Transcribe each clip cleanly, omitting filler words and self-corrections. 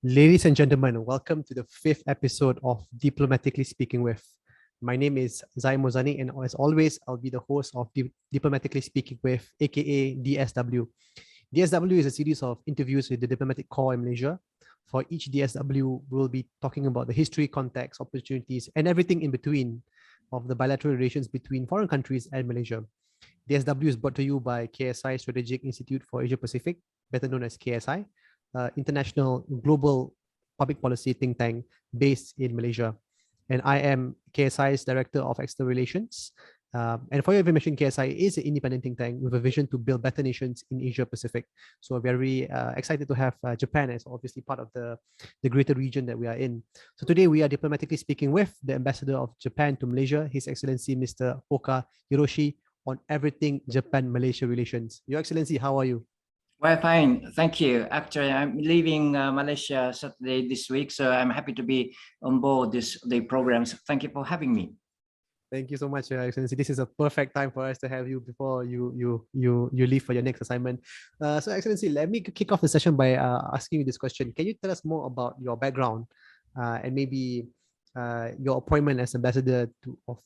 Ladies and gentlemen, welcome to the fifth episode of Diplomatically Speaking with. My name is Zai Mozani, and as always, I'll be the host of Diplomatically Speaking with, aka DSW. DSW is a series of interviews with the diplomatic corps in Malaysia. For each DSW, we'll be talking about the history, context, opportunities, and everything in between of the bilateral relations between foreign countries and Malaysia. DSW is brought to you by KSI Strategic Institute for Asia Pacific, better known as KSI, international global public policy think tank based in Malaysia. And I am KSI's Director of External Relations. And for your information, KSI is an independent think tank with a vision to build better nations in Asia Pacific. So we're very excited to have Japan as obviously part of the greater region that we are in. So today we are diplomatically speaking with the Ambassador of Japan to Malaysia, His Excellency Mr. Oka Hiroshi, on everything Japan-Malaysia relations. Your Excellency, how are you? Well, fine. Thank you. Actually, I'm leaving Malaysia Saturday this week, so I'm happy to be on board the programs. Thank you for having me. Thank you so much, Your Excellency. This is a perfect time for us to have you before you leave for your next assignment. So, Excellency, let me kick off the session by asking you this question. Can you tell us more about your background and maybe your appointment as ambassador of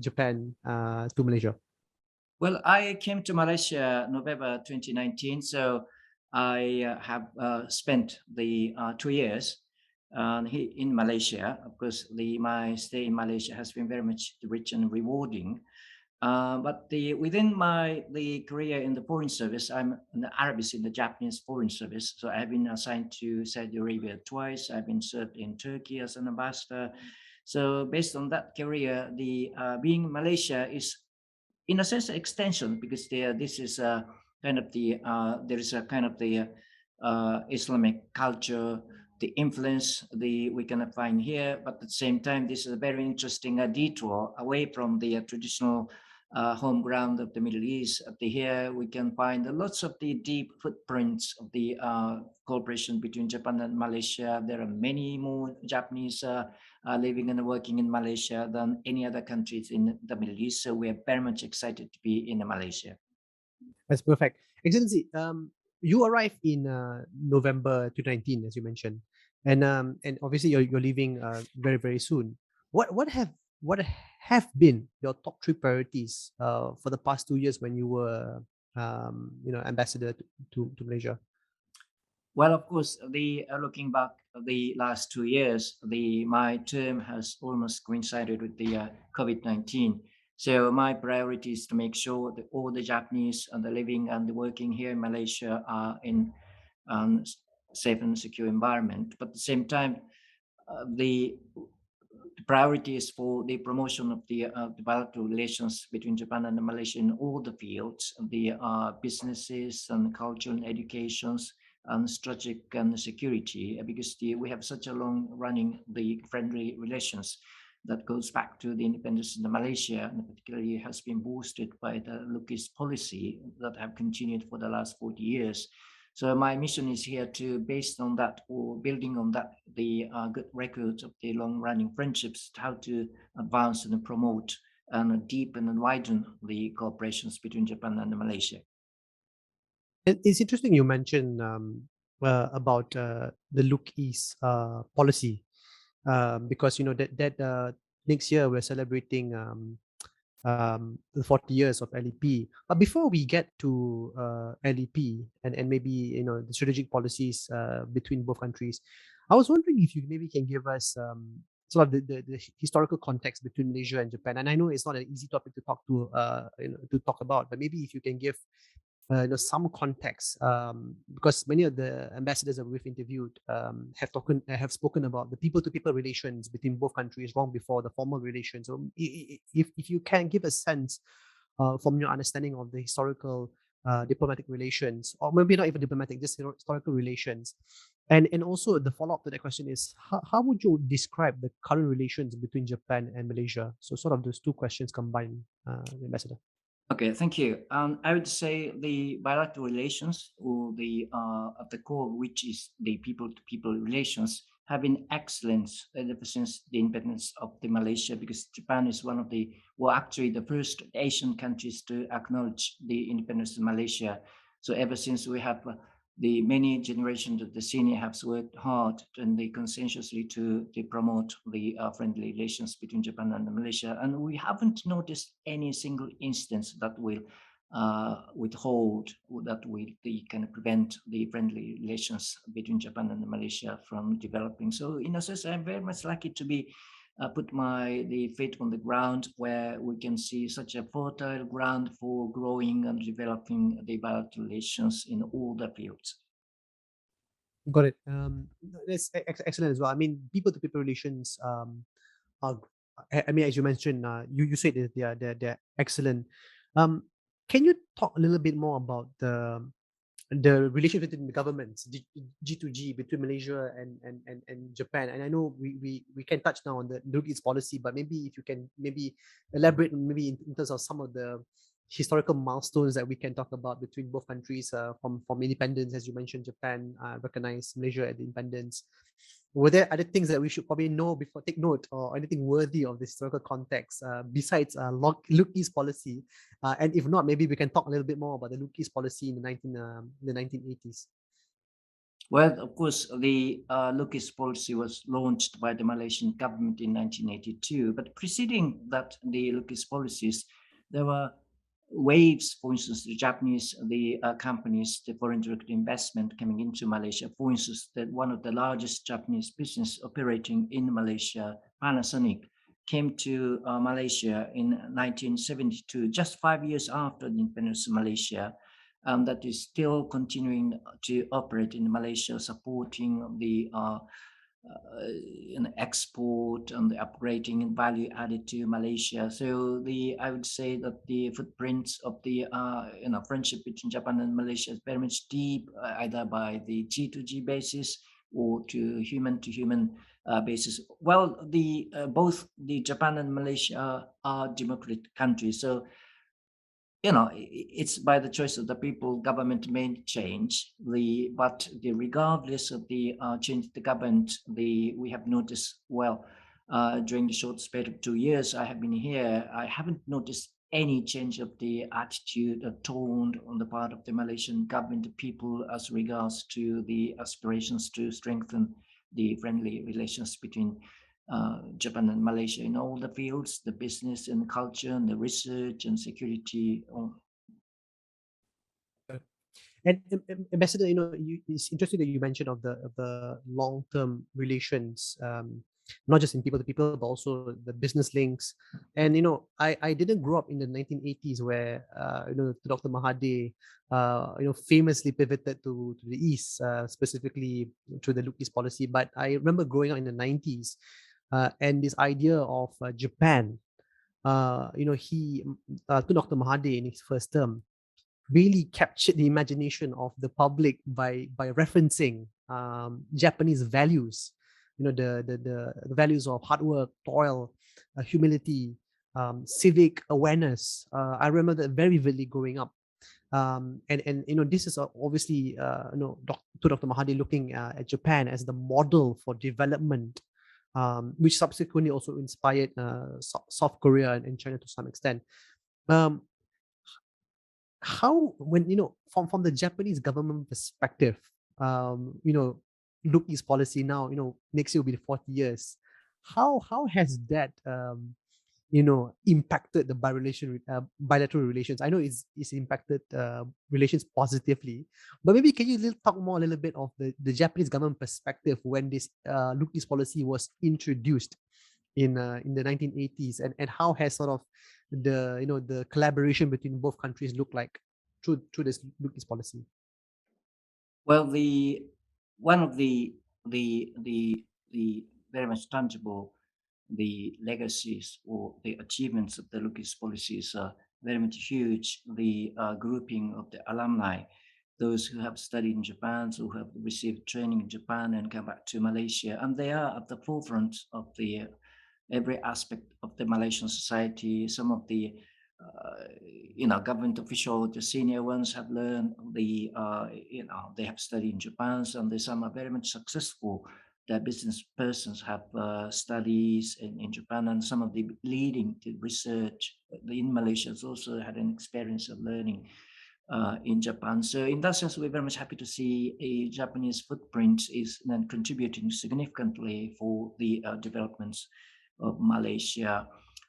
Japan to Malaysia? Well, I came to Malaysia November 2019, so I have spent the 2 years in Malaysia. Of course, my stay in Malaysia has been very much rich and rewarding. But within the career in the foreign service, I'm an Arabist in the Japanese foreign service. So I've been assigned to Saudi Arabia twice. I've been served in Turkey as an ambassador. So based on that career, being in Malaysia is, in a sense, an extension, because this is a kind of there is a kind of the Islamic culture, the influence we can find here, but at the same time, this is a very interesting detour away from the traditional home ground of the Middle East. Here we can find lots of the deep footprints of the cooperation between Japan and Malaysia. There are many more Japanese living and working in Malaysia than any other countries in the Middle East. So we are very much excited to be in Malaysia. That's perfect. Excellency, you arrived in November 2019, as you mentioned, and obviously you're leaving very very soon. What have been your top three priorities for the past 2 years when you were ambassador to Malaysia? Well, of course, looking back the last 2 years, my term has almost coincided with the COVID-19. So my priority is to make sure that all the Japanese and the living and the working here in Malaysia are in safe and secure environment. But at the same time, the priority is for the promotion of the bilateral relations between Japan and Malaysia in all the fields, the businesses and culture and educations, and strategic and security, because we have such a long-running friendly relations that goes back to the independence of Malaysia, and particularly has been boosted by the Lucas policy that have continued for the last 40 years. So my mission is here to, based on that, or building on that, the good records of the long-running friendships, how to advance and promote and deepen and widen the cooperations between Japan and Malaysia. It's interesting you mentioned about the Look East policy, because that next year we're celebrating the 40 years of LEP. But before we get to LEP and maybe the strategic policies between both countries, I was wondering if you maybe can give us sort of the historical context between Malaysia and Japan. And I know it's not an easy topic to talk to talk about, but maybe if you can give some context, because many of the ambassadors that we've interviewed have spoken about the people-to-people relations between both countries long before the formal relations. So if you can give a sense from your understanding of the historical diplomatic relations, or maybe not even diplomatic, just historical relations, and also the follow-up to that question is how would you describe the current relations between Japan and Malaysia? So sort of those two questions combined, Ambassador. Okay, thank you. I would say the bilateral relations, or at the core, which is the people-to-people relations, have been excellent ever since the independence of the Malaysia, because Japan is one of actually the first Asian countries to acknowledge the independence of Malaysia. So ever since we have the many generations of the senior have worked hard and they conscientiously to promote the friendly relations between Japan and Malaysia. And we haven't noticed any single instance that will withhold, that will the, kind of prevent the friendly relations between Japan and Malaysia from developing. So in a sense, I'm very much lucky to be put my the feet on the ground where we can see such a fertile ground for growing and developing the bilateral relations in all the fields. Got it. That's excellent as well. I mean, people to people relations. Are, I mean, as you mentioned, you said that they're excellent. Um, can you talk a little bit more about the relation between the governments, G2G, between Malaysia and Japan? And I know we can touch now on the Middle East policy, but maybe if you can maybe elaborate maybe in terms of some of the historical milestones that we can talk about between both countries, from independence, as you mentioned, Japan recognized Malaysia at the independence. Were there other things that we should probably know before take note, or anything worthy of the historical context besides look east policy? And if not, maybe we can talk a little bit more about the look east policy in the 1980s. Well, of course, the Lucas policy was launched by the Malaysian government in 1982, but preceding that, the Lucas policies, there were waves. For instance, the Japanese, the companies, the foreign direct investment coming into Malaysia. For instance, that one of the largest Japanese business operating in Malaysia, Panasonic, came to Malaysia in 1972, just 5 years after the independence of Malaysia, that is still continuing to operate in Malaysia, supporting the export and the upgrading and value added to Malaysia. So the I would say that the footprints of the friendship between Japan and Malaysia is very much deep, either by the G2G basis or to human basis. Well, the both the Japan and Malaysia are democratic countries, so it's by the choice of the people. Government may change, but regardless of the change of the government, the we have noticed, well, during the short span of 2 years I have been here, I haven't noticed any change of the attitude or tone on the part of the Malaysian government, the people, as regards to the aspirations to strengthen the friendly relations between Japan and Malaysia in all the fields, the business and culture and the research and security. And Ambassador, it's interesting that you mentioned of the long term relations, not just in people to people, but also the business links. And I didn't grow up in the 1980s where Dr. Mahathir famously pivoted to the east, specifically through the Look East policy. But I remember growing up in the 90s, and this idea of Japan. He to Dr. Mahathir in his first term really captured the imagination of the public by referencing Japanese values. The values of hard work, toil, humility, civic awareness. I remember that very vividly growing up. And this is obviously to Dr. Mahathir looking at Japan as the model for development, which subsequently also inspired South Korea and China to some extent. Um, how, when from the Japanese government perspective, look east policy now, next year will be the 40 years. How has that impacted the bilateral relations? I know it's impacted relations positively, but maybe can you talk more a little bit of the Japanese government perspective when this look east policy was introduced in the 1980s, and how has sort of the collaboration between both countries looked like through this look east policy? Well, the one of the very much tangible the legacies or the achievements of the Lucas policies are very much huge. The grouping of the alumni, those who have studied in Japan, who have received training in Japan and come back to Malaysia, and they are at the forefront of the every aspect of the Malaysian society. Some of the government officials, the senior ones, have learned they have studied in Japan, and they some are very much successful. The business persons have studies in Japan, and some of the leading the research in Malaysia has also had an experience of learning in Japan. So in that sense, we're very much happy to see a Japanese footprint is then contributing significantly for the developments of Malaysia.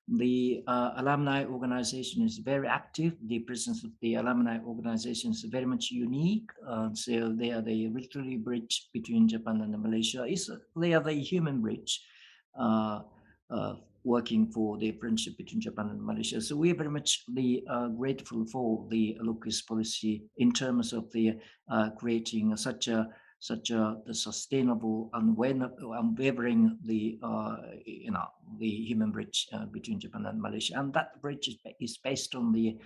The alumni organization is very active. The presence of the alumni organization is very much unique. So they are the literary bridge between Japan and Malaysia. They are the human bridge. Uh, Working for the friendship between Japan and Malaysia. So we are very much grateful for the locus policy in terms of the creating such a the sustainable unwavering the human bridge between Japan and Malaysia, and that bridge is based on the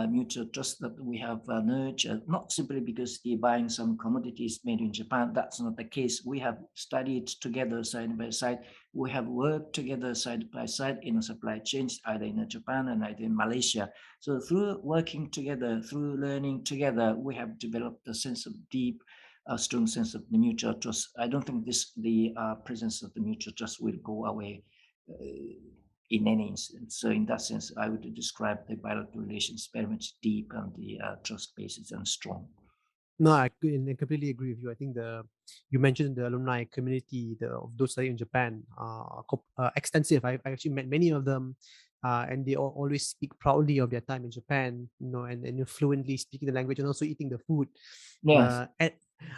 mutual trust that we have nurtured, not simply because they're buying some commodities made in Japan. That's not the case. We have studied together side by side. We have worked together side by side in supply chains, either in Japan and either in Malaysia. So through working together, through learning together, we have developed a sense of deep, strong sense of the mutual trust. I don't think the presence of the mutual trust will go away in any instance. So in that sense, I would describe the bilateral relations very much deep and the trust basis and strong. No, I completely agree with you. I think you mentioned the alumni community of those studying in Japan extensive. I actually met many of them, and they always speak proudly of their time in Japan, and fluently speaking the language and also eating the food. Yes. And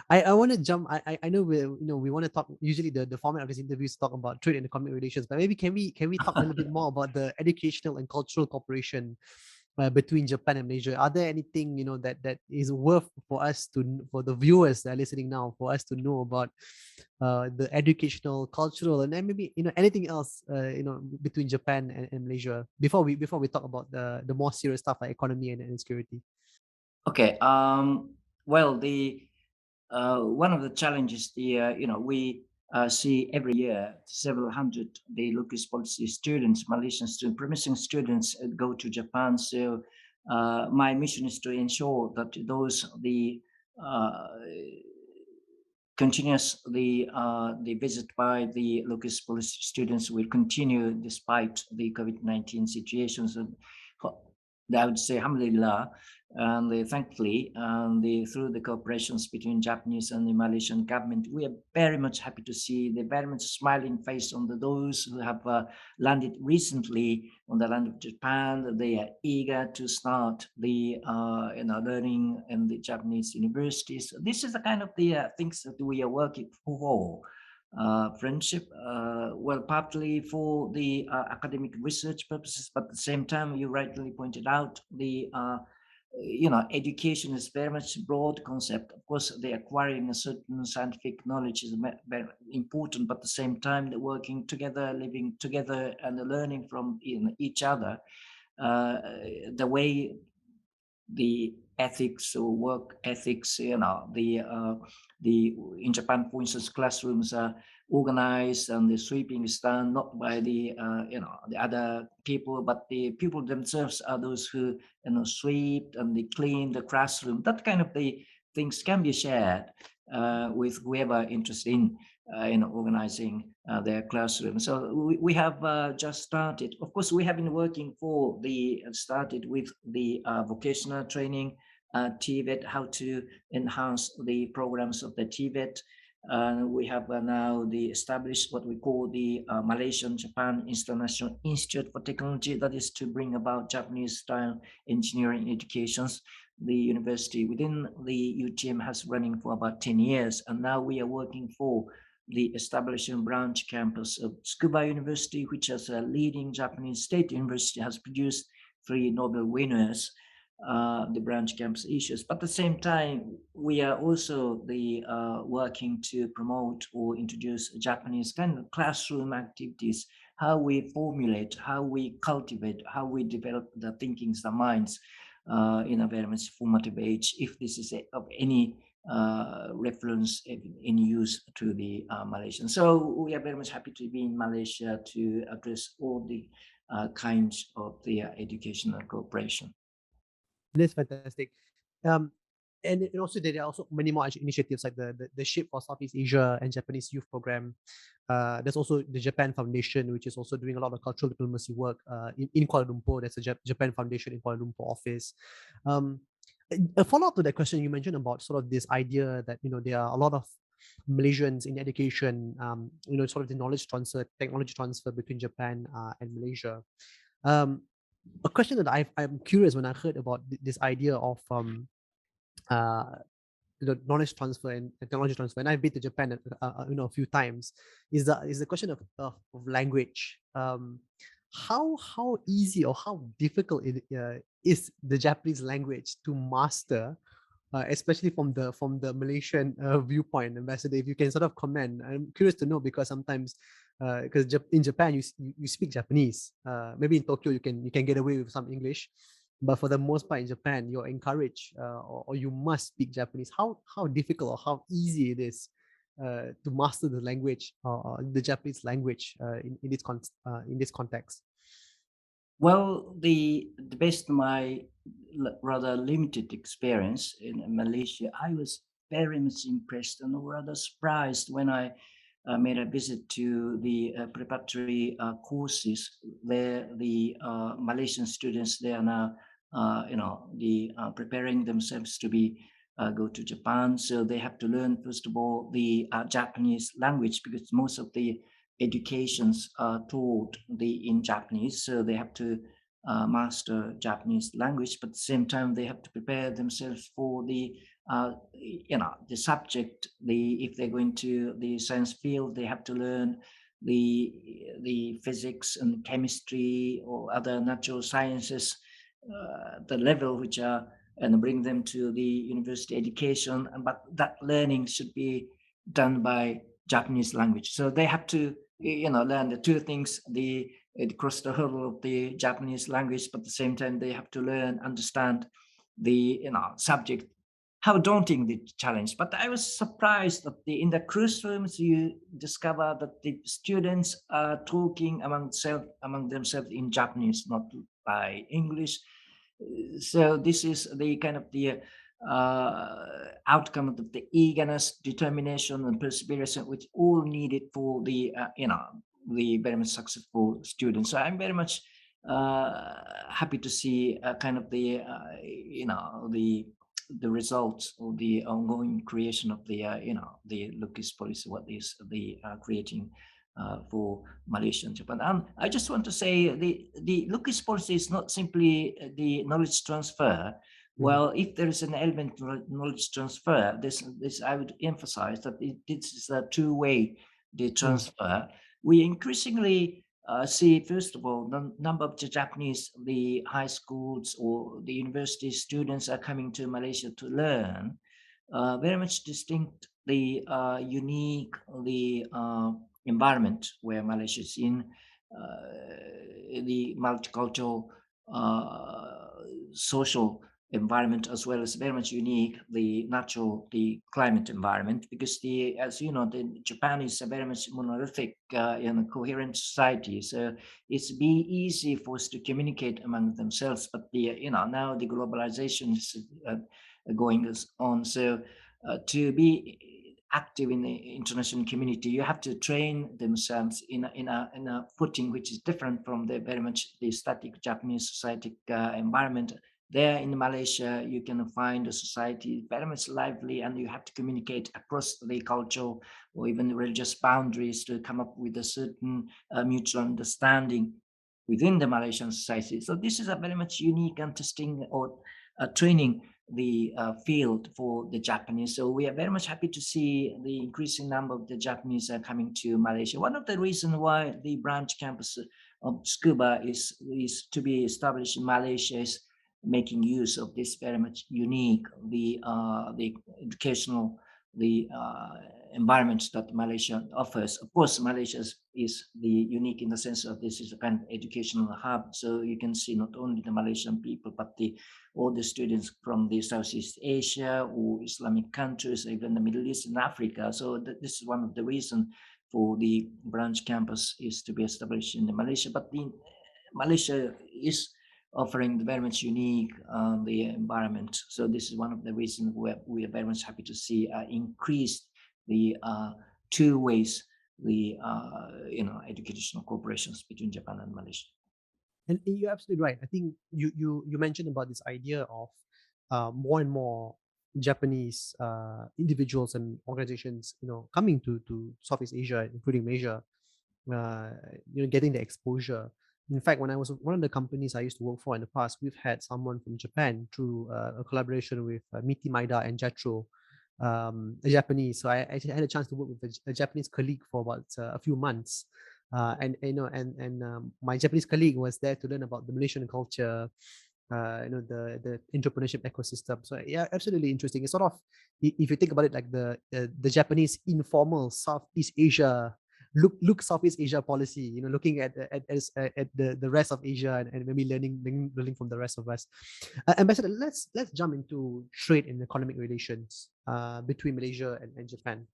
I want to jump. I know we want to talk. Usually the format of this interview is talk about trade and economic relations, but maybe can we talk a little bit more about the educational and cultural cooperation between Japan and Malaysia? Are there anything that is worth for the viewers that are listening now, for us to know about the educational, cultural, and then maybe anything else between Japan and Malaysia before we talk about the more serious stuff like economy and security? Okay. Well, the one of the challenges we see every year several hundred the Lucas policy students, Malaysian students, promising students go to Japan. So my mission is to ensure that those the uh, continuous the visit by the Lucas policy students will continue despite the COVID-19 situations. And I would say, alhamdulillah, and thankfully, through the cooperations between Japanese and the Malaysian government, we are very much happy to see the very much smiling face on those who have landed recently on the land of Japan. They are eager to start the learning in the Japanese universities. This is the kind of the things that we are working for. Friendship, well, partly for the academic research purposes, but at the same time, you rightly pointed out education is very much a broad concept. Of course, the acquiring a certain scientific knowledge is very important, but at the same time, the working together, living together, and the learning from each other. Uh, the way the ethics or work ethics, the in Japan, for instance, classrooms are organized and the sweeping is done not by the other people, but the people themselves are those who sweep and they clean the classroom. That kind of the things can be shared with whoever interested in organizing their classroom. So we have just started. Of course, we have been working for the started with the vocational training, TVET, how to enhance the programs of the TVET. We have now the established what we call the Malaysian Japan International Institute for Technology, that is to bring about Japanese style engineering educations. The university within the UTM has running for about 10 years, and now we are working for the establishing branch campus of Tsukuba University, which as a leading Japanese state university has produced three Nobel winners, the branch campus issues. But at the same time, we are also the working to promote or introduce Japanese kind of classroom activities, how we formulate, how we cultivate, how we develop the thinkings, the minds in a very much formative age. If this is of any reference in use to the Malaysian. So we are very much happy to be in Malaysia to address all the kinds of the educational cooperation. It is fantastic. Um, and also there are also many more initiatives like the Shape for Southeast Asia and Japanese Youth Program. There's also the Japan Foundation, which is also doing a lot of cultural diplomacy work in Kuala Lumpur. There's a Japan Foundation in Kuala Lumpur office. Um, A follow-up to that question, you mentioned about sort of this idea that there are a lot of Malaysians in education, sort of the knowledge transfer, technology transfer between Japan and Malaysia. Um, a question that I'm curious when I heard about this idea of uh, knowledge transfer and technology transfer, and I've been to Japan a few times, is the question of language. How easy or how difficult is the Japanese language to master, especially from the Malaysian viewpoint, Ambassador. If you can sort of comment, I'm curious to know because sometimes, because in Japan you speak Japanese. Maybe in Tokyo you can get away with some English, but for the most part in Japan you're encouraged or you must speak Japanese. How difficult or how easy it is to master the language or the Japanese language in this context. Well, the based on my rather limited experience in Malaysia, I was very much impressed and rather surprised when I made a visit to the preparatory courses where the Malaysian students they are now preparing themselves to be go to Japan. So they have to learn first of all the Japanese language because most of the educations are taught in Japanese, so they have to master Japanese language. But at the same time, they have to prepare themselves for the subject. If they're going to the science field, they have to learn the physics and chemistry or other natural sciences, the level which are and bring them to the university education. But that learning should be done by Japanese language. So they have to learn the two things: it cross the hurdle of the Japanese language, but at the same time they have to learn, understand the subject. How daunting the challenge! But I was surprised that in the cruise rooms you discover that the students are talking among themselves in Japanese, not by English. So this is the kind of the outcome of the eagerness, determination, and perseverance, which all needed for the very much successful students. So I'm very much happy to see kind of the results of the ongoing creation of the Lucas policy, what is the creating for Malaysia and Japan. And I just want to say the Lucas policy is not simply the knowledge transfer. Mhm. Well, if there is an element of knowledge transfer, this I would emphasize that this is a two-way the Mm. transfer. We increasingly see, first of all, the number of the Japanese, the high schools or the university students are coming to Malaysia to learn, very much distinct, the unique, the environment where Malaysia is in, the multicultural social environment as well as very much unique the natural the climate environment because the as you know the Japan is a very much monolithic coherent society, so it's be easy for us to communicate among themselves. But the now the globalization is going on, so to be active in the international community, you have to train themselves in a footing which is different from the very much the static Japanese society environment. There in Malaysia, you can find a society very much lively, and you have to communicate across the cultural or even the religious boundaries to come up with a certain mutual understanding within the Malaysian society. So this is a very much unique and testing or training the field for the Japanese. So we are very much happy to see the increasing number of the Japanese coming to Malaysia. One of the reasons why the branch campus of Scuba is to be established in Malaysia is making use of this very much unique the educational the environments that Malaysia offers. Of course, Malaysia is the unique in the sense of this is a kind of educational hub. So you can see not only the Malaysian people, but the all the students from the Southeast Asia or Islamic countries, even the Middle East and Africa. So this is one of the reasons for the branch campus is to be established in Malaysia. But the Malaysia is offering the very much unique the environment. So this is one of the reasons where we are very much happy to see increased the two ways the educational cooperations between Japan and Malaysia. And you're absolutely right. I think you mentioned about this idea of more and more Japanese individuals and organizations, coming to Southeast Asia, including Malaysia, uh, getting the exposure. In fact, when I was one of the companies I used to work for in the past, we've had someone from Japan through a collaboration with Miti Maida and Jatro, a Japanese. So I actually had a chance to work with a Japanese colleague for about a few months. And my Japanese colleague was there to learn about the Malaysian culture, the entrepreneurship ecosystem. So yeah, absolutely interesting. It's sort of, if you think about it, like the Japanese informal Southeast Asia look Southeast Asia policy, looking at the rest of Asia, and maybe learning from the rest of us. Ambassador, let's jump into trade and economic relations between Malaysia and Japan.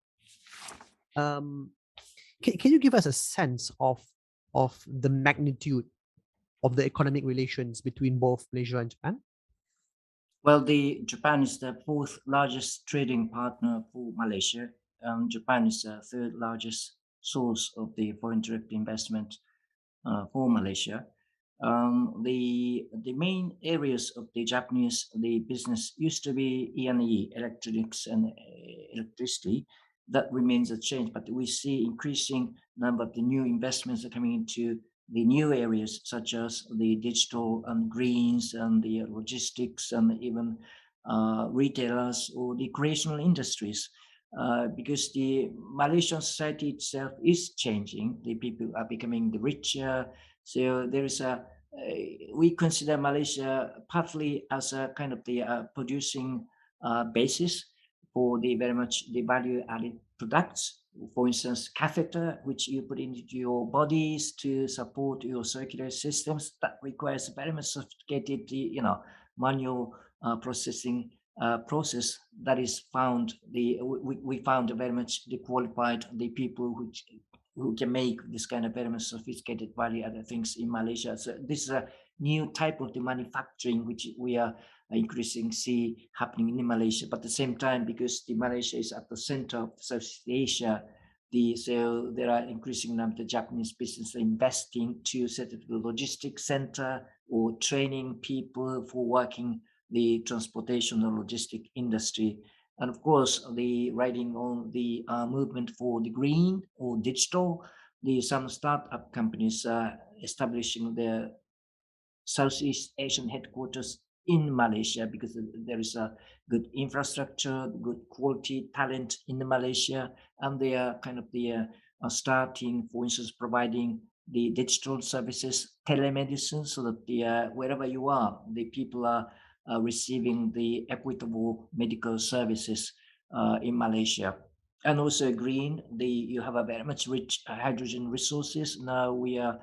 um, can you give us a sense of the magnitude of the economic relations between both Malaysia and Japan? Well, the Japan is the fourth largest trading partner for Malaysia. Japan is the third largest source of the foreign direct investment for Malaysia. The main areas of the Japanese the business used to be E&E, electronics and electricity. That remains unchanged, but we see increasing number of the new investments are coming into the new areas such as the digital and greens and the logistics and even retailers or the creational industries. Because the Malaysian society itself is changing, the people are becoming the richer. So there is we consider Malaysia partly as a kind of the producing basis for the very much the value added products. For instance, catheter, which you put into your bodies to support your circulatory systems, that requires very much sophisticated, manual processing process that is found. We found very much the qualified the people who can make this kind of very much sophisticated value other things in Malaysia. So this is a new type of the manufacturing which we are increasing see happening in Malaysia. But at the same time, because the Malaysia is at the center of Southeast Asia, so there are increasing number of Japanese business investing to set up the logistics center or training people for working the transportation or logistic industry. And of course, the riding on the movement for the green or digital, the some startup companies establishing their Southeast Asian headquarters in Malaysia because there is a good infrastructure, good quality talent in Malaysia, and they are kind of starting, for instance, providing the digital services, telemedicine, so that wherever you are, the people are receiving the equitable medical services in Malaysia. And also green, you have a very much rich hydrogen resources. Now we are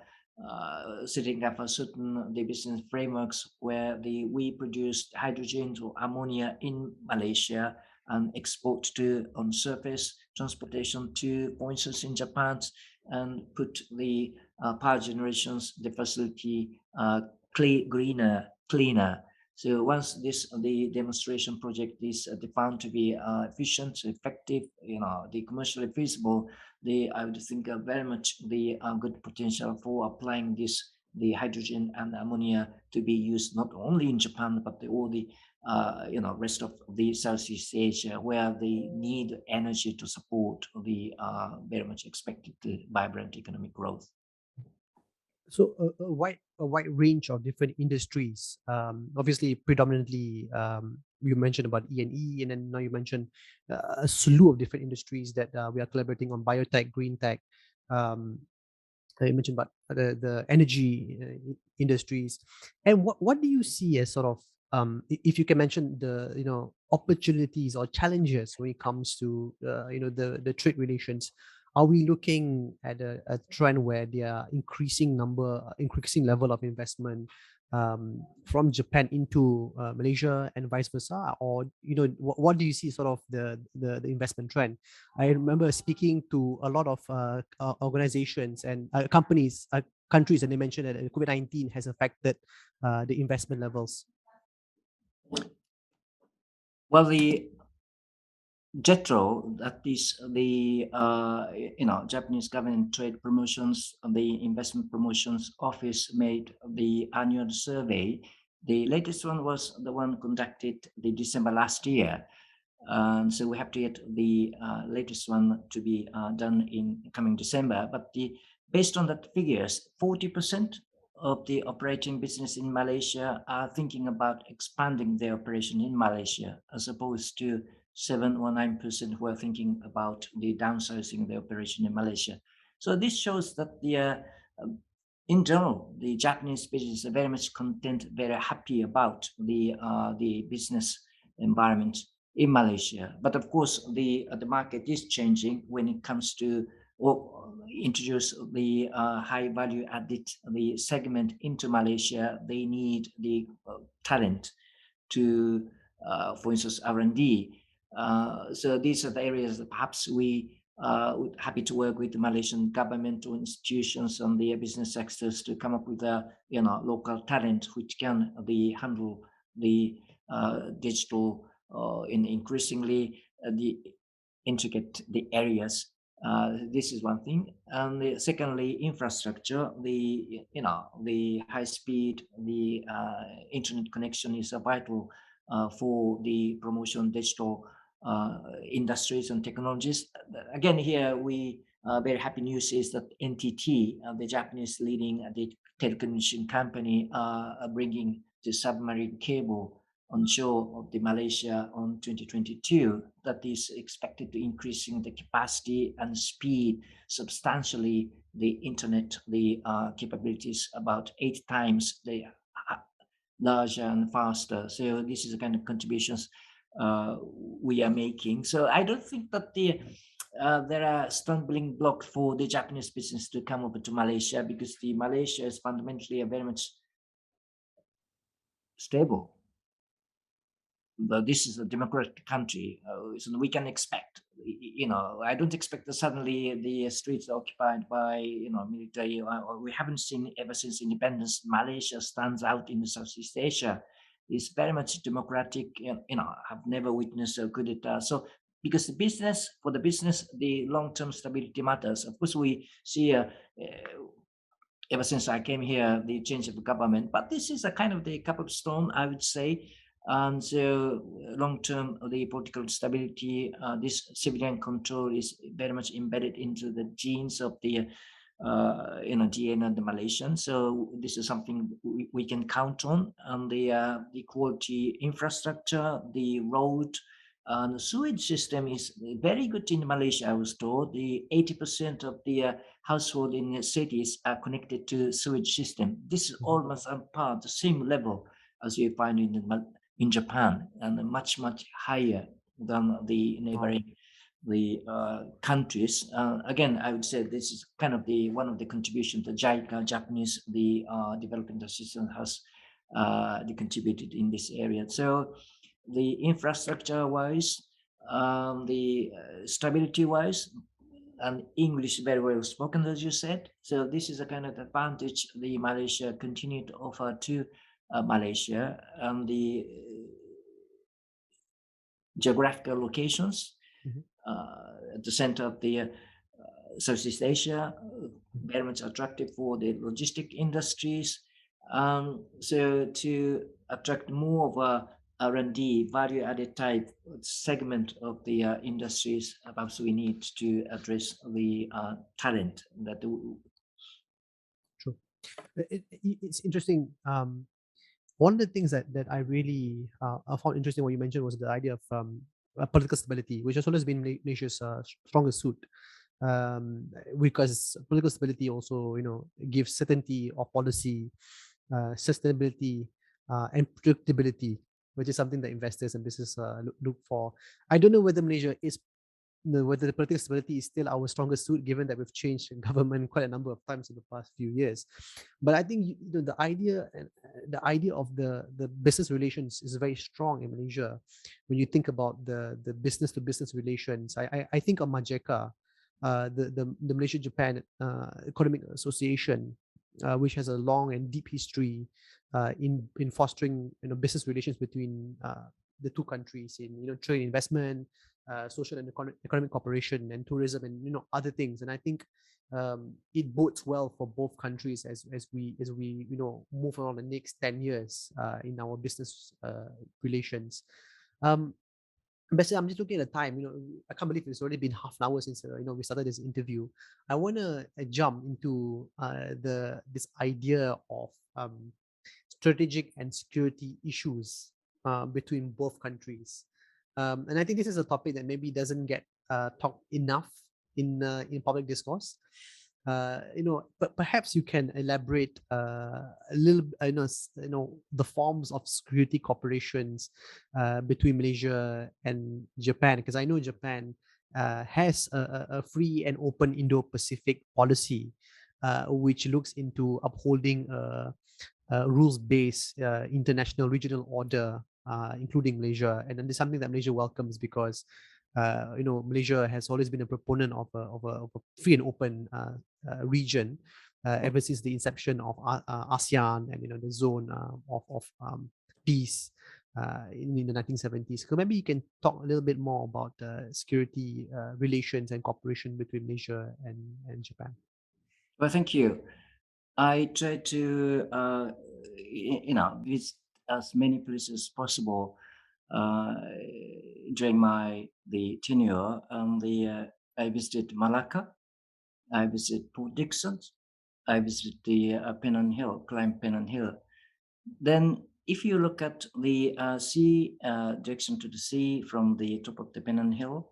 setting up a certain the business frameworks where we produce hydrogen or ammonia in Malaysia and export to on surface transportation to, for instance, in Japan, and put the power generations the facility cleaner. So once the demonstration project is found to be efficient, effective, the commercially feasible, I would think very much the good potential for applying the hydrogen and ammonia to be used not only in Japan but all the rest of the Southeast Asia where they need energy to support the very much expected vibrant economic growth. So a wide range of different industries. Obviously, predominantly, you mentioned about E&E, and then now you mentioned a slew of different industries that we are collaborating on: biotech, green tech. Um, you mentioned about the energy industries. And what do you see as sort of, if you can mention the opportunities or challenges when it comes to the trade relations? Are we looking at a trend where there are increasing level of investment from Japan into Malaysia and vice versa? Or what do you see sort of the investment trend? I remember speaking to a lot of organizations and companies, countries, and they mentioned that COVID-19 has affected the investment levels. Well, the JETRO, that is the Japanese Government Trade Promotions, the Investment Promotions Office made the annual survey, The latest one was the one conducted the December last year. So we have to get the latest one to be done in coming December. But based on that figures, 40% of the operating business in Malaysia are thinking about expanding their operation in Malaysia, as opposed to 7 or 9% who are thinking about the downsizing their operation in Malaysia. So this shows that um, in general, the Japanese business are very much content, very happy about the business environment in Malaysia. But of course, the market is changing when it comes to introduce the high value added the segment into Malaysia. They need the talent to, for instance, R&D. So these are the areas that perhaps we would happy to work with the Malaysian governmental institutions and the business sectors to come up with a local talent which can handle the digital in increasingly the intricate the areas. This is one thing, and secondly, infrastructure. The high speed, the internet connection is a vital for the promotion digital industries and technologies. Again, here we very happy news is that NTT, the Japanese leading the telecommunication company, are bringing the submarine cable on shore of the Malaysia on 2022 that is expected to increasing the capacity and speed substantially the internet the capabilities about 8 times the larger and faster. So this is the kind of contributions we are making. So I don't think that there are stumbling blocks for the Japanese business to come over to Malaysia, because the Malaysia is fundamentally a very much stable. But this is a democratic country, so we can expect. I don't expect that suddenly the streets are occupied by military. Or we haven't seen ever since independence. Malaysia stands out in Southeast Asia. It's very much democratic. I've never witnessed a coup d'etat. So because for the business, the long-term stability matters. Of course, we see ever since I came here, the change of government. But this is a kind of the cup of stone, I would say. And so, long term, the political stability, this civilian control is very much embedded into the genes of the DNA of the Malaysian. So this is something we can count on. And the quality infrastructure, the road, the sewage system is very good in Malaysia. I was told the 80% of the household in the cities are connected to sewage system. This is Mhm. almost on par, the same level as you find in Japan, and much higher than the Wow. neighboring the countries. Again, I would say this is kind of the one of the contributions the JICA, Japanese, the developing assistance has contributed in this area. So the infrastructure wise, the stability wise, and English very well spoken, as you said. So this is a kind of advantage the Malaysia continue to offer to Malaysia, and the geographical locations Mhm. at the center of the Southeast Asia, Mhm. very much attractive for the logistic industries. So to attract more of a R&D value-added type segment of the industries, perhaps we need to address the talent that. True. It's interesting. One of the things that I really I found interesting what you mentioned was the idea of political stability, which has always been Malaysia's strongest suit. Because political stability also gives certainty of policy, sustainability, and predictability, which is something that investors and business look for. I don't know whether Malaysia is whether the political stability is still our strongest suit, given that we've changed government quite a number of times in the past few years. But I think the idea of the business relations is very strong in Malaysia. When you think about the business to business relations, I think of Majeka, the Malaysia Japan Economic Association, which has a long and deep history in fostering business relations between the two countries in trade investment, social and economic cooperation and tourism and other things. And I think it bodes well for both countries as we move on the next 10 years in our business relations. Um, Basically, I'm just looking at the time. I can't believe it's already been half an hour since we started this interview. I want to jump into the this idea of strategic and security issues between both countries. And I think this is a topic that maybe doesn't get talked enough in public discourse. But perhaps you can elaborate a little, the forms of security cooperations between Malaysia and Japan, because I know Japan has a free and open Indo-Pacific policy, which looks into upholding rules-based international regional order, including Malaysia, and then it's something that Malaysia welcomes because Malaysia has always been a proponent of a free and open region ever since the inception of ASEAN and the zone of peace in the 1970s. So maybe you can talk a little bit more about security relations and cooperation between Malaysia and Japan. Well, thank you. I try to, visit as many places as possible uh, during my the tenure. I visited Malacca. I visited Port Dickson. I visited the Penang Hill, climb Penang Hill. Then, if you look at the sea direction to the sea from the top of the Penang Hill,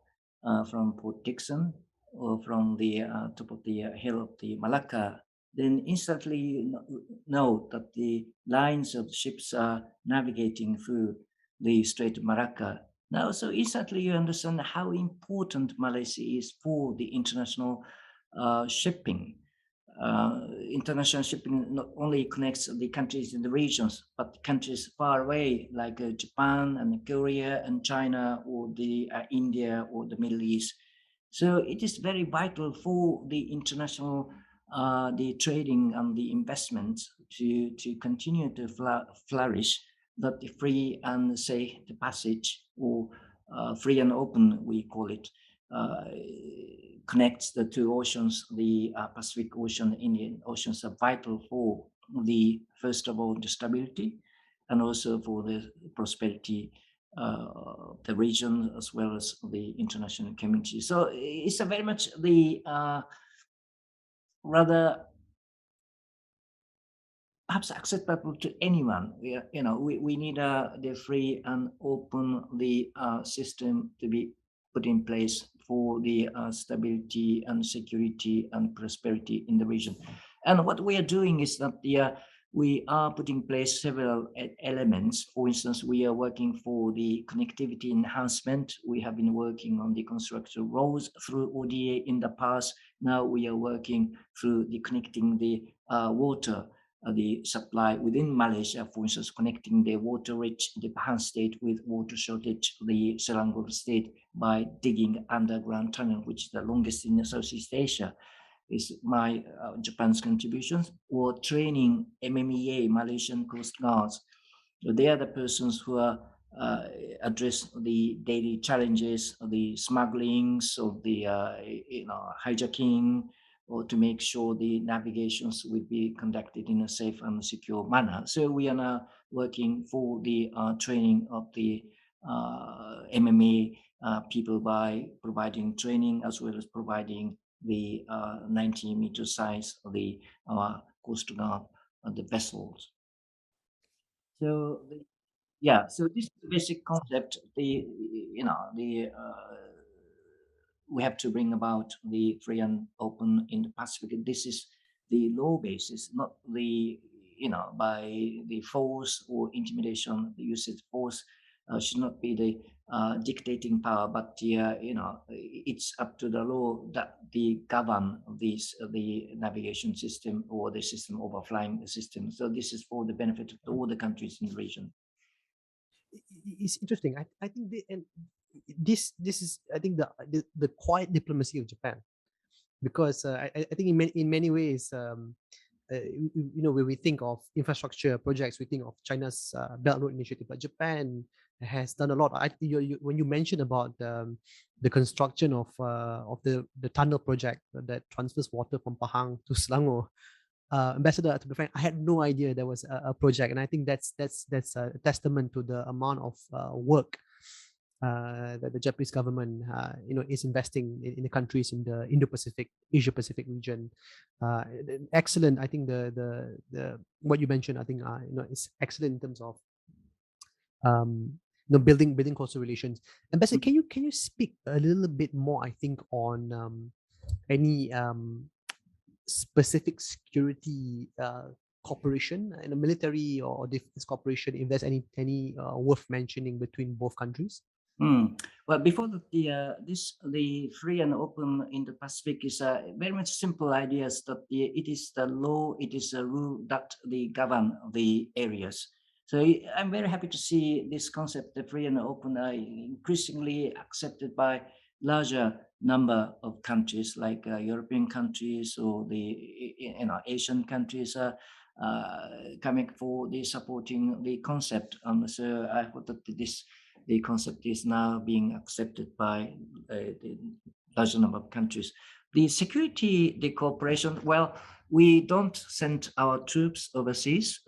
from Port Dickson, or from the top of the hill of the Malacca, then instantly you know that the lines of ships are navigating through the Strait of Malacca. Now, so instantly you understand how important Malaysia is for the international shipping. International shipping not only connects the countries in the regions, but countries far away like Japan and Korea and China or the India or the Middle East. So it is very vital for the international the trading and the investments to continue to flourish. That the free and say the passage or free and open we call it uh, connects the two oceans, the Pacific Ocean, Indian Oceans, are vital for the first of all the stability, and also for the prosperity of the region as well as the international community. So it's a very much the rather perhaps acceptable to anyone. We need the free and open the system to be put in place for the stability and security and prosperity in the region. And what we are doing is that we are putting in place several elements. For instance, we are working for the connectivity enhancement. We have been working on the construction of roads through ODA in the past. Now we are working through the connecting the water the supply within Malaysia, for instance, connecting the water-rich the Pahang state with water shortage the Selangor state by digging underground tunnel, which is the longest in Southeast Asia, is my Japan's contributions, or training MMEA, Malaysian Coast Guards. So they are the persons who are address the daily challenges, the smugglings, of the hijacking, or to make sure the navigations will be conducted in a safe and secure manner. So we are now working for the training of the MMA people by providing training as well as providing the 90-meter size of the Coast Guard the vessels. So yeah, so this is the basic concept. We have to bring about the free and open in the Pacific. This is the law basis, not the by the force or intimidation. The use of force should not be the dictating power, but it's up to the law that the govern this the navigation system or the system overflying the system. So this is for the benefit of all the countries in the region. It's interesting. I think and this is, I think, the quiet diplomacy of Japan, because I think in many ways, when we think of infrastructure projects, we think of China's Belt Road Initiative, but Japan has done a lot. When you mentioned about the construction of the tunnel project that transfers water from Pahang to Selangor, Ambassador, to be frank, I had no idea there was a project, and I think that's a testament to the amount of work that the Japanese government, is investing in the countries in the Indo-Pacific, Asia-Pacific region. Excellent. I think the what you mentioned, I think, is excellent in terms of building closer relations. Ambassador, can you speak a little bit more? I think on any specific security cooperation in the military or defense cooperation, if there's any worth mentioning between both countries? Mm. Well, before the free and open in the Pacific is very much simple ideas that it is the law, it is a rule that they govern the areas. So I'm very happy to see this concept, the free and open, increasingly accepted by larger number of countries like European countries or the Asian countries coming for the supporting the concept. So I hope that the concept is now being accepted by the larger number of countries. The security, the cooperation, well, we don't send our troops overseas.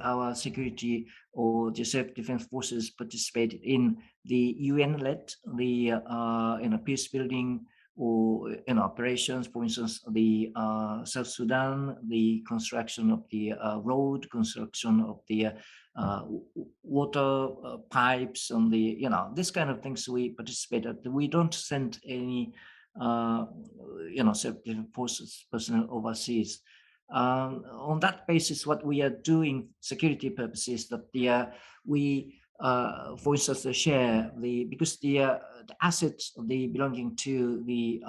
Our security or the self-defense forces participate in the UN-led, the peace building or in operations. For instance, the South Sudan, the construction of the road, construction of the water pipes, and this kind of things we participate at. We don't send any self-defense forces personnel overseas. On that basis, what we are doing security purposes that we for instance share because the assets belonging to the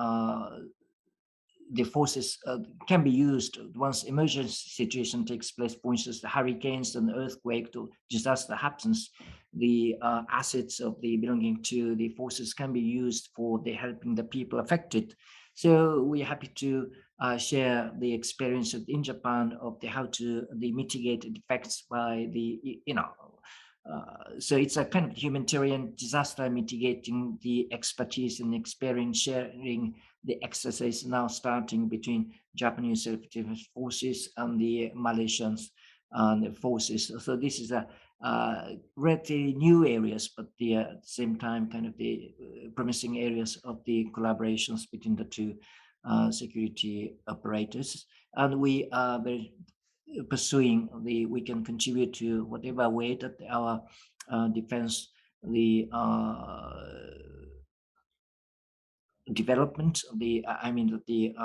forces can be used once emergency situation takes place. For instance, the hurricanes and earthquake to disaster happens, the assets of the belonging to the forces can be used for the helping the people affected. So we're happy to share the experience in Japan of how to mitigate the effects by so it's a kind of humanitarian disaster mitigating the expertise and experience sharing the exercise now starting between Japanese self-defense forces and the Malaysians forces. So this is a relatively new areas, but at the same time kind of the promising areas of the collaborations between the two security operators. And we are very pursuing we can contribute to whatever way that our defense the development the I mean the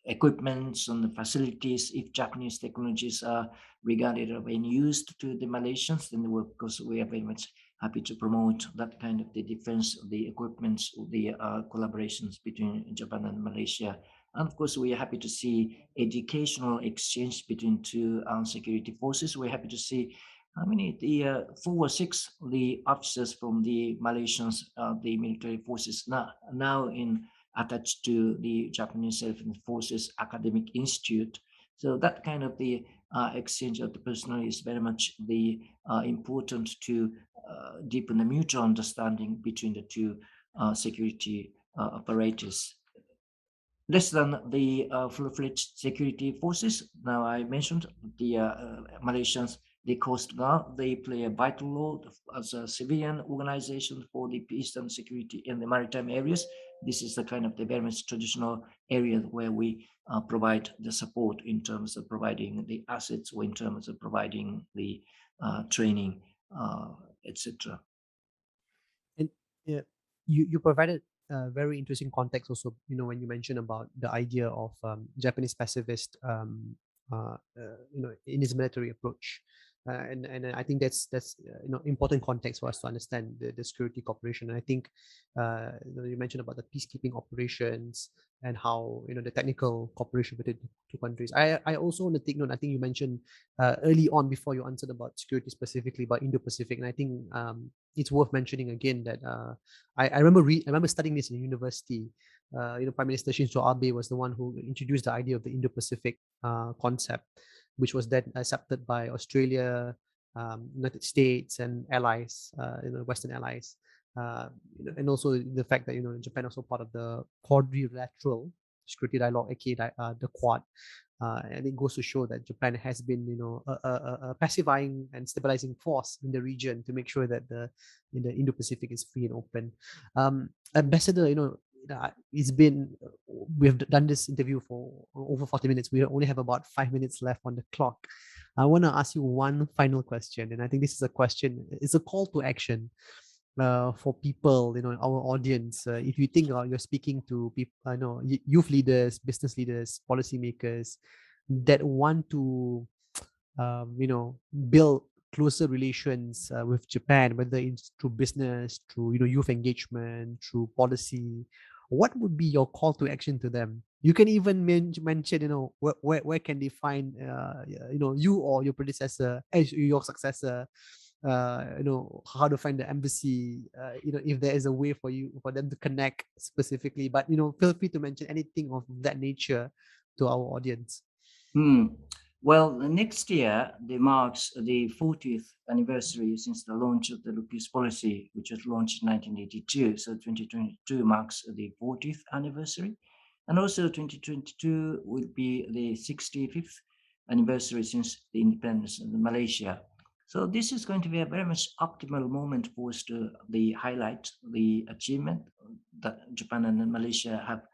equipments and the facilities. If Japanese technologies are regarded or being used to the Malaysians, then of course we are very much happy to promote that kind of the defense, the equipments, the collaborations between Japan and Malaysia. And of course, we are happy to see educational exchange between two security forces. We're happy to see how many four or six the officers from the Malaysians, the military forces now in attached to the Japanese Self-Defense Forces Academic Institute. So that kind of the exchange of the personnel is very much the important to deepen the mutual understanding between the two security apparatus. Less than the full-fledged security forces. Now I mentioned the Malaysians, the Coast Guard, they play a vital role as a civilian organization for the peace and security in the maritime areas. This is the kind of the very much traditional area where we provide the support in terms of providing the assets or in terms of providing the training, etc. And yeah, you provided very interesting context also, when you mentioned about the idea of Japanese pacifist, in his military approach. And I think that's important context for us to understand the security cooperation. And I think you mentioned about the peacekeeping operations and how the technical cooperation between the two countries. I also want to take note. I think you mentioned early on before you answered about security specifically about Indo-Pacific, and I think it's worth mentioning again that I remember studying this in university. Prime Minister Shinzo Abe was the one who introduced the idea of the Indo-Pacific concept, which was then accepted by Australia, United States and allies, Western allies, and also the fact that Japan also part of the quadrilateral security dialogue, aka the Quad, and it goes to show that Japan has been, a pacifying and stabilizing force in the region to make sure that the Indo-Pacific is free and open. Ambassador, it's been we've done this interview for over 40 minutes. We only have about 5 minutes left on the clock. I want to ask you one final question, and I think this is a question. It's a call to action for people, our audience. If you think you're speaking to people, youth leaders, business leaders, policymakers that want to, build closer relations with Japan, whether it's through business, through youth engagement, through policy, what would be your call to action to them? You can even mention, where can they find, you or your predecessor, as your successor, how to find the embassy, if there is a way for them to connect specifically. But feel free to mention anything of that nature to our audience. Hmm. Well, next year they marks the 40th anniversary since the launch of the look east policy, which was launched in 1982. So 2022 marks the 40th anniversary, and also 2022 will be the 65th anniversary since the independence of Malaysia. So this is going to be a very much optimal moment for us to highlight the achievement that Japan and Malaysia have.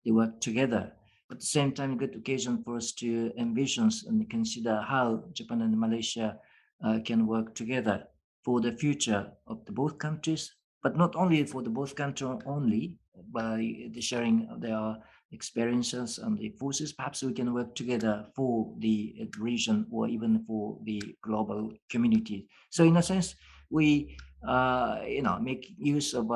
They work together. At the same time, a good occasion for us to envision and consider how Japan and Malaysia can work together for the future of the both countries, but not only for the both countries only, by the sharing of their experiences and the forces. Perhaps we can work together for the region or even for the global community. So, in a sense, we make use of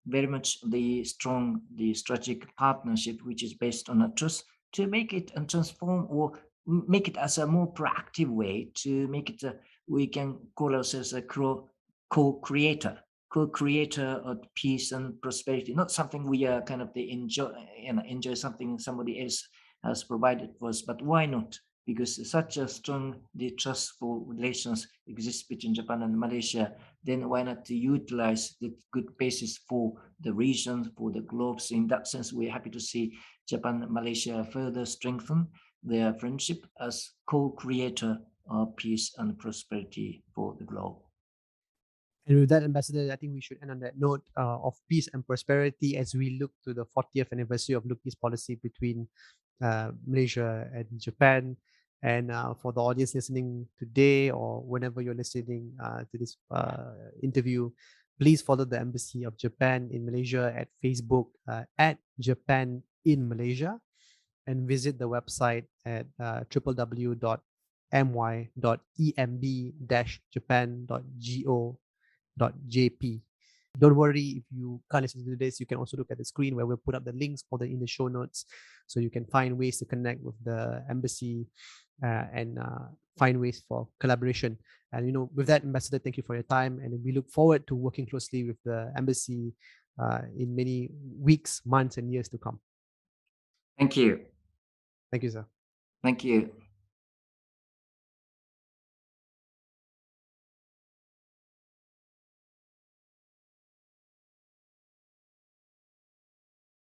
very much the strong, the strategic partnership, which is based on a trust, to make it and transform or make it as a more proactive way to make it. We can call ourselves a co-creator, co-creator of peace and prosperity. Not something we are kind of the enjoy something somebody else has provided for us, but why not? Because such a strong, the trustful relations exist between Japan and Malaysia, then why not to utilize the good basis for the region, for the globe? So in that sense, we're happy to see Japan and Malaysia further strengthen their friendship as co-creator of peace and prosperity for the globe. And with that, Ambassador, I think we should end on that note of peace and prosperity as we look to the 40th anniversary of Look East policy between Malaysia and Japan. And for the audience listening today or whenever you're listening to this interview, please follow the Embassy of Japan in Malaysia at Facebook at Japan in Malaysia, and visit the website at www.my.emb-japan.go.jp. Don't worry if you can't listen to this. You can also look at the screen where we'll put up the links for in the show notes, so you can find ways to connect with the embassy and find ways for collaboration. And with that, Ambassador, thank you for your time, and we look forward to working closely with the embassy in many weeks, months, and years to come. Thank you. Thank you, sir. Thank you.